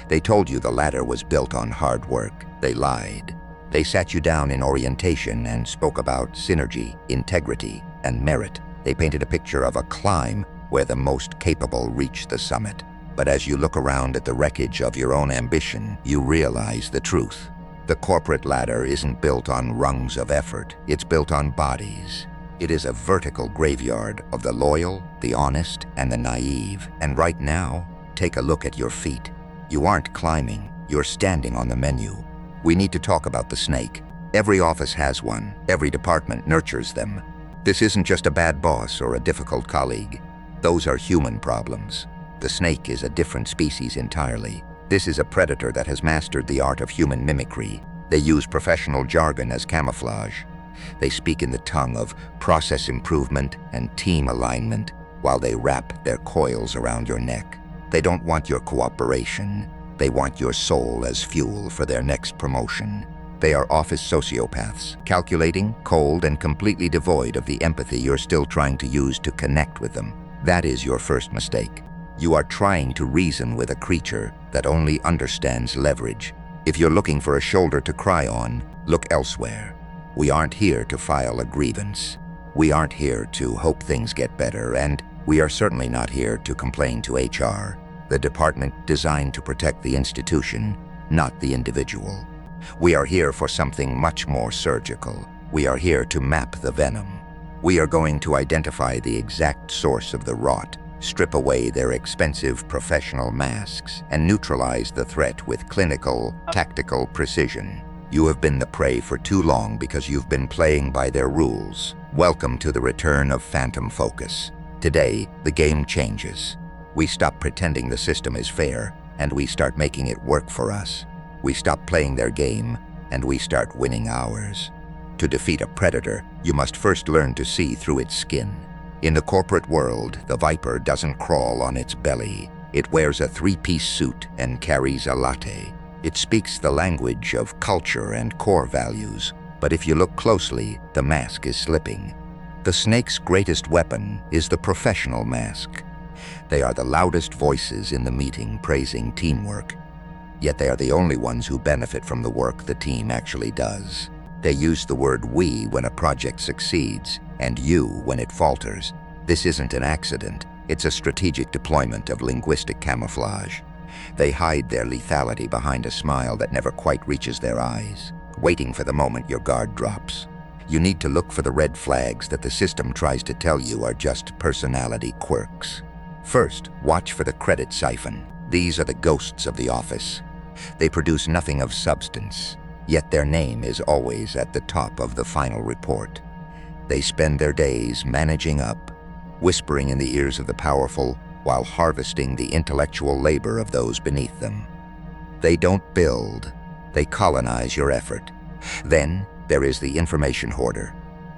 They told you the ladder was built on hard work. They lied. They sat you down in orientation and spoke about synergy, integrity, and merit. They painted a picture of a climb where the most capable reach the summit. But as you look around at the wreckage of your own ambition, you realize the truth. The corporate ladder isn't built on rungs of effort. It's built on bodies. It is a vertical graveyard of the loyal, the honest, and the naive. And right now, take a look at your feet. You aren't climbing. You're standing on the menu. We need to talk about the snake. Every office has one. Every department nurtures them. This isn't just a bad boss or a difficult colleague. Those are human problems. The snake is a different species entirely. This is a predator that has mastered the art of human mimicry. They use professional jargon as camouflage. They speak in the tongue of process improvement and team alignment while they wrap their coils around your neck. They don't want your cooperation. They want your soul as fuel for their next promotion. They are office sociopaths, calculating, cold, and completely devoid of the empathy you're still trying to use to connect with them. That is your first mistake. You are trying to reason with a creature that only understands leverage. If you're looking for a shoulder to cry on, look elsewhere. We aren't here to file a grievance. We aren't here to hope things get better, and we are certainly not here to complain to HR, the department designed to protect the institution, not the individual. We are here for something much more surgical. We are here to map the venom. We are going to identify the exact source of the rot, strip away their expensive professional masks, and neutralize the threat with clinical, tactical precision. You have been the prey for too long because you've been playing by their rules. Welcome to the return of Phantom Focus. Today, the game changes. We stop pretending the system is fair, and we start making it work for us. We stop playing their game, and we start winning ours. To defeat a predator, you must first learn to see through its skin. In the corporate world, the viper doesn't crawl on its belly. It wears a three-piece suit and carries a latte. It speaks the language of culture and core values, but if you look closely, the mask is slipping. The snake's greatest weapon is the professional mask. They are the loudest voices in the meeting praising teamwork, yet they are the only ones who benefit from the work the team actually does. They use the word "we" when a project succeeds, and "you" when it falters. This isn't an accident. It's a strategic deployment of linguistic camouflage. They hide their lethality behind a smile that never quite reaches their eyes, waiting for the moment your guard drops. You need to look for the red flags that the system tries to tell you are just personality quirks. First, watch for the credit siphon. These are the ghosts of the office. They produce nothing of substance, yet their name is always at the top of the final report. They spend their days managing up, whispering in the ears of the powerful, while harvesting the intellectual labor of those beneath them. They don't build, they colonize your effort. Then there is the information hoarder.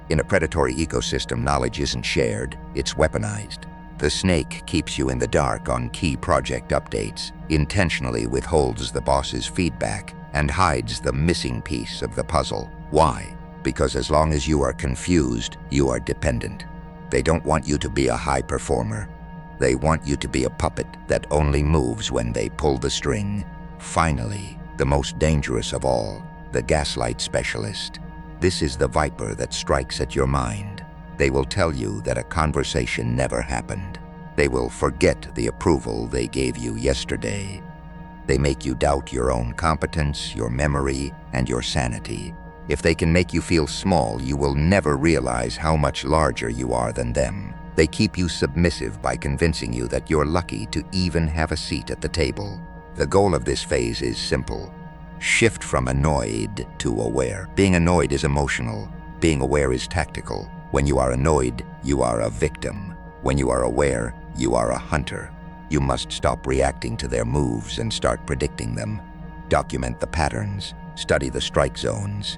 In a predatory ecosystem, knowledge isn't shared, it's weaponized. The snake keeps you in the dark on key project updates, intentionally withholds the boss's feedback, and hides the missing piece of the puzzle. Why? Because as long as you are confused, you are dependent. They don't want you to be a high performer. They want you to be a puppet that only moves when they pull the string. Finally, the most dangerous of all, the gaslight specialist. This is the viper that strikes at your mind. They will tell you that a conversation never happened. They will forget the approval they gave you yesterday. They make you doubt your own competence, your memory, and your sanity. If they can make you feel small, you will never realize how much larger you are than them. They keep you submissive by convincing you that you're lucky to even have a seat at the table. The goal of this phase is simple. Shift from annoyed to aware. Being annoyed is emotional. Being aware is tactical. When you are annoyed, you are a victim. When you are aware, you are a hunter. You must stop reacting to their moves and start predicting them. Document the patterns. Study the strike zones.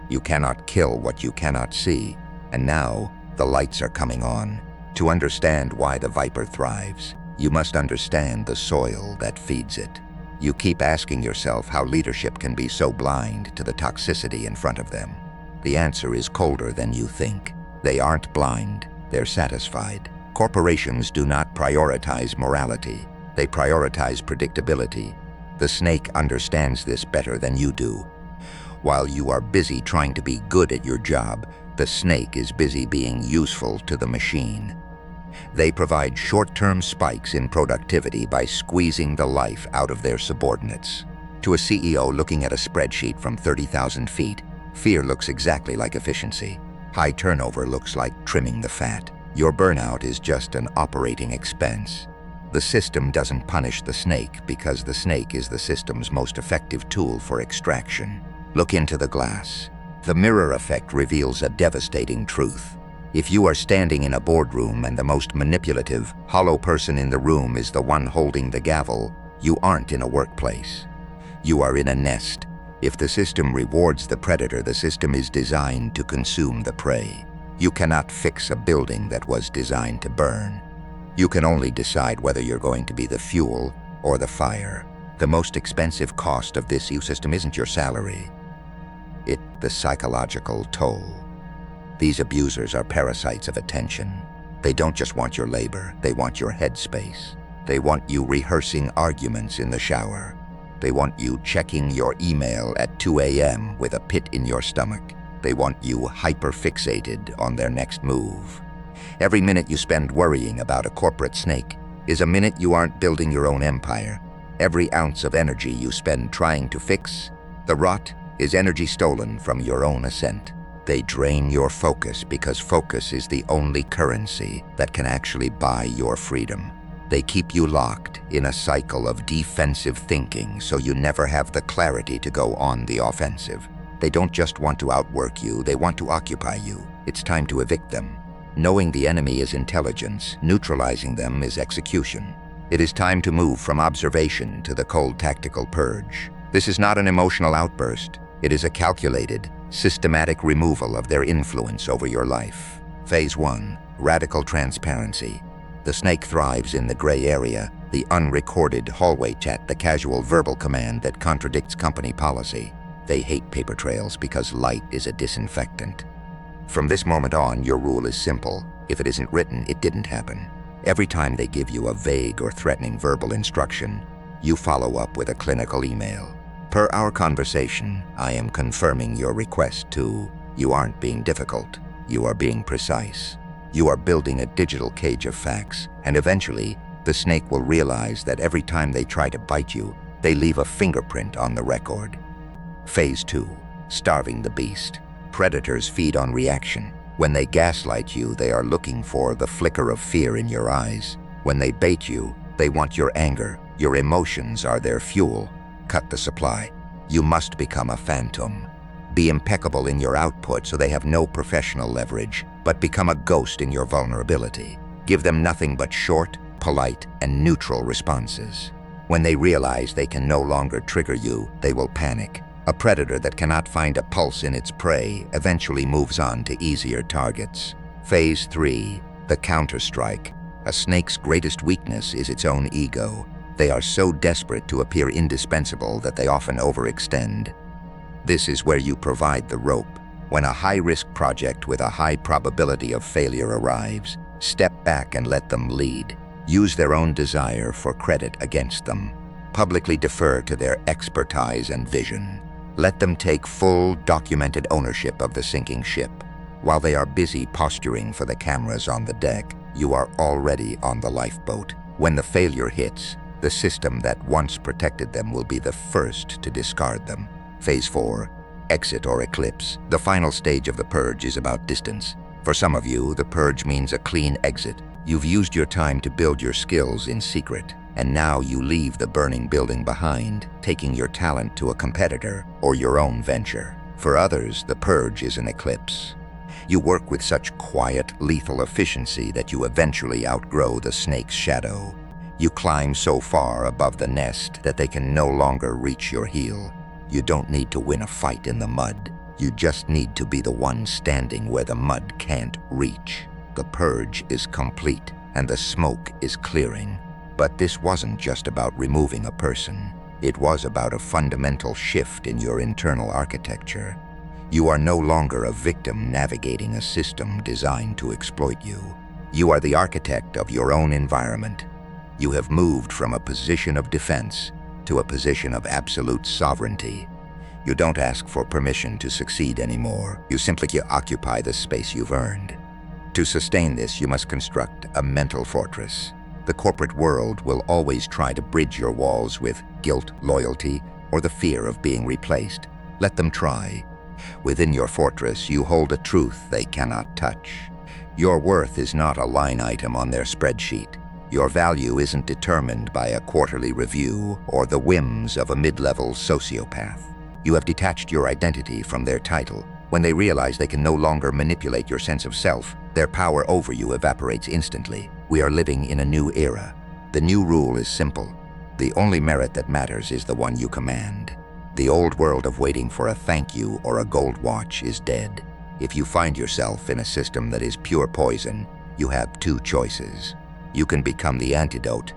You cannot kill what you cannot see. And now, the lights are coming on. To understand why the viper thrives, you must understand the soil that feeds it. You keep asking yourself how leadership can be so blind to the toxicity in front of them. The answer is colder than you think. They aren't blind, they're satisfied. Corporations do not prioritize morality. They prioritize predictability. The snake understands this better than you do. While you are busy trying to be good at your job, the snake is busy being useful to the machine. They provide short-term spikes in productivity by squeezing the life out of their subordinates. To a CEO looking at a spreadsheet from 30,000 feet, fear looks exactly like efficiency. High turnover looks like trimming the fat. Your burnout is just an operating expense. The system doesn't punish the snake because the snake is the system's most effective tool for extraction. Look into the glass. The mirror effect reveals a devastating truth. If you are standing in a boardroom and the most manipulative, hollow person in the room is the one holding the gavel, you aren't in a workplace. You are in a nest. If the system rewards the predator, the system is designed to consume the prey. You cannot fix a building that was designed to burn. You can only decide whether you're going to be the fuel or the fire. The most expensive cost of this system isn't your salary. It's the psychological toll. These abusers are parasites of attention. They don't just want your labor, they want your headspace. They want you rehearsing arguments in the shower. They want you checking your email at 2 a.m. with a pit in your stomach. They want you hyper-fixated on their next move. Every minute you spend worrying about a corporate snake is a minute you aren't building your own empire. Every ounce of energy you spend trying to fix the rot is energy stolen from your own ascent. They drain your focus because focus is the only currency that can actually buy your freedom. They keep you locked in a cycle of defensive thinking so you never have the clarity to go on the offensive. They don't just want to outwork you, they want to occupy you. It's time to evict them. Knowing the enemy is intelligence, neutralizing them is execution. It is time to move from observation to the cold tactical purge. This is not an emotional outburst. It is a calculated, systematic removal of their influence over your life. Phase 1. Radical transparency. The snake thrives in the gray area, the unrecorded hallway chat, the casual verbal command that contradicts company policy. They hate paper trails because light is a disinfectant. From this moment on, your rule is simple. If it isn't written, it didn't happen. Every time they give you a vague or threatening verbal instruction, you follow up with a clinical email. Per our conversation, I am confirming your request to. You aren't being difficult. You are being precise. You are building a digital cage of facts, and eventually, the snake will realize that every time they try to bite you, they leave a fingerprint on the record. Phase 2. Starving the beast. Predators feed on reaction. When they gaslight you, they are looking for the flicker of fear in your eyes. When they bait you, they want your anger. Your emotions are their fuel. Cut the supply. You must become a phantom. Be impeccable in your output so they have no professional leverage, but become a ghost in your vulnerability. Give them nothing but short, polite, and neutral responses. When they realize they can no longer trigger you, they will panic. A predator that cannot find a pulse in its prey eventually moves on to easier targets. Phase 3. The counterstrike. A snake's greatest weakness is its own ego. They are so desperate to appear indispensable that they often overextend. This is where you provide the rope. When a high-risk project with a high probability of failure arrives, step back and let them lead. Use their own desire for credit against them. Publicly defer to their expertise and vision. Let them take full, documented ownership of the sinking ship. While they are busy posturing for the cameras on the deck, you are already on the lifeboat. When the failure hits, the system that once protected them will be the first to discard them. Phase 4. Exit or eclipse. The final stage of the purge is about distance. For some of you, the purge means a clean exit. You've used your time to build your skills in secret, and now you leave the burning building behind, taking your talent to a competitor or your own venture. For others, the purge is an eclipse. You work with such quiet, lethal efficiency that you eventually outgrow the snake's shadow. You climb so far above the nest that they can no longer reach your heel. You don't need to win a fight in the mud. You just need to be the one standing where the mud can't reach. The purge is complete, and the smoke is clearing. But this wasn't just about removing a person. It was about a fundamental shift in your internal architecture. You are no longer a victim navigating a system designed to exploit you. You are the architect of your own environment. You have moved from a position of defense to a position of absolute sovereignty. You don't ask for permission to succeed anymore. You simply occupy the space you've earned. To sustain this, you must construct a mental fortress. The corporate world will always try to bridge your walls with guilt, loyalty, or the fear of being replaced. Let them try. Within your fortress, you hold a truth they cannot touch. Your worth is not a line item on their spreadsheet. Your value isn't determined by a quarterly review or the whims of a mid-level sociopath. You have detached your identity from their title. When they realize they can no longer manipulate your sense of self, their power over you evaporates instantly. We are living in a new era. The new rule is simple. The only merit that matters is the one you command. The old world of waiting for a thank you or a gold watch is dead. If you find yourself in a system that is pure poison, you have two choices. You can become the antidote,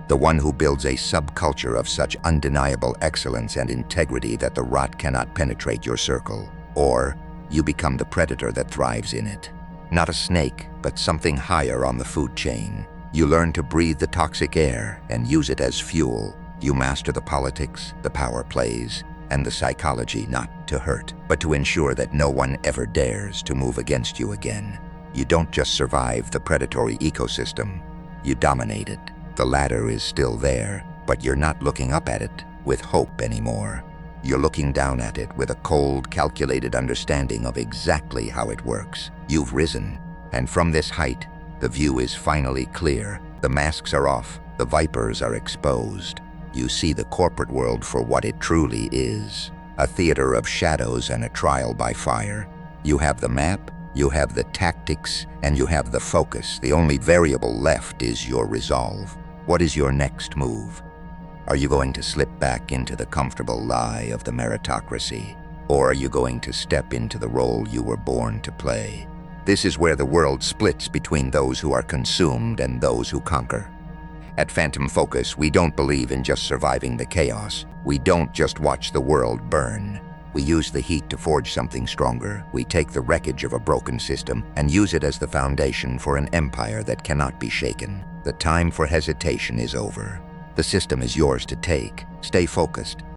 the one who builds a subculture of such undeniable excellence and integrity that the rot cannot penetrate your circle. Or you become the predator that thrives in it. Not a snake, but something higher on the food chain. You learn to breathe the toxic air and use it as fuel. You master the politics, the power plays, and the psychology not to hurt, but to ensure that no one ever dares to move against you again. You don't just survive the predatory ecosystem, you dominate it. The ladder is still there, but you're not looking up at it with hope anymore. You're looking down at it with a cold, calculated understanding of exactly how it works. You've risen, and from this height, the view is finally clear. The masks are off, the vipers are exposed. You see the corporate world for what it truly is, a theater of shadows and a trial by fire. You have the map, you have the tactics, and you have the focus. The only variable left is your resolve. What is your next move? Are you going to slip back into the comfortable lie of the meritocracy? Or are you going to step into the role you were born to play? This is where the world splits between those who are consumed and those who conquer. At Phantom Focus, we don't believe in just surviving the chaos. We don't just watch the world burn. We use the heat to forge something stronger. We take the wreckage of a broken system and use it as the foundation for an empire that cannot be shaken. The time for hesitation is over. The system is yours to take. Stay focused.